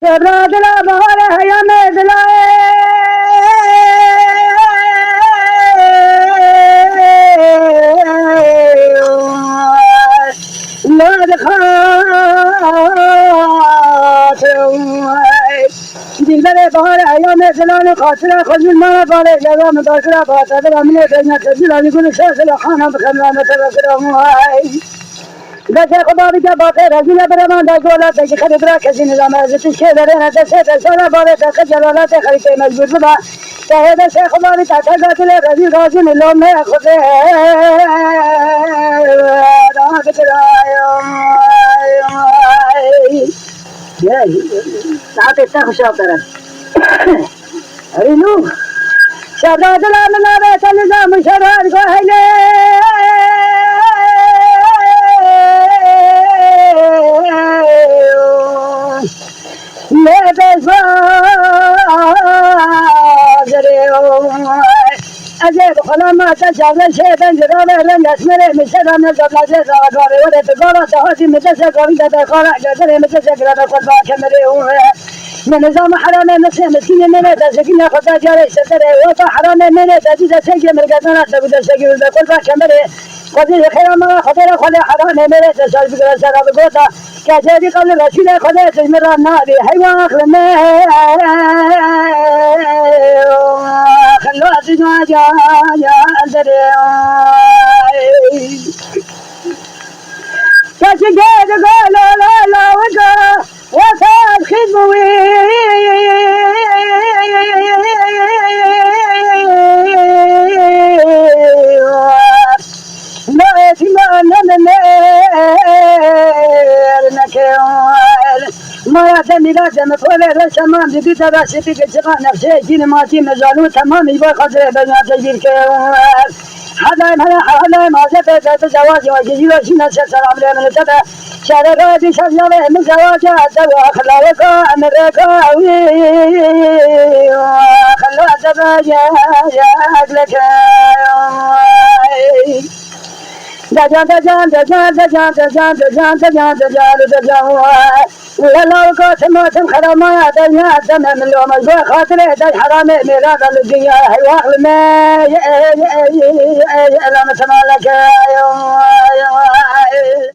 براد لا بهار هيام دلائي لا دلبر بهار ایام دلان خاطر خود ما باره جوام داشته باشه در امن دنیا تجلی گل شاخ خانم خانم تبصرم دست خدا بیچاره باقی رزیل برمان داشت که خرید را کسی نظام از تشکیل داره نداشته دستان باره دست جلالات خرید مجبور بود که دست خدا بیچاره دل رزیل راضی نلوم نه خوده دام ساعت ایسا خوشحال دارم ارینو شبراد لامنا بیت نظام شرار گوهیله اجل خلا ما تجاوز شيئا جرام لن يسمر مثل من زبلة زغار ولا تقول تهدي متسق ولا تقول جدر متسق لا تقول كمره من نظام حرام نسي مسكين من تسكين خطا جاري ستر وطا حرام من تجد سجل مرقدنا تبدا سجل تقول كمره قضي خير ما خطر خلا حرام من تسال بقرا سرا بقوتا كجدي قبل رسول خدا تجمر النادي حيوان خلنا خلوا تجوا يا أزري كشجاد قال لا لا وجا وفاد خدموي لا يتما ما يعتمد لازم فوله رسمان بدي تراسيتي كجرا نفسه جين ماتي مزالو تمام يبغى خضر بنات تجير كيوم هذا ما زبده تزواج وجيله شنا سلام له من تبع شارع دي شجره من زواج دوا خلاوك امرك خلوا زواج يا لك دجان ولو كاتم خرما دنيا دم من يوم الجوع خاطره دج حرام ميراد الدنيا حيوان ما لا نتمالك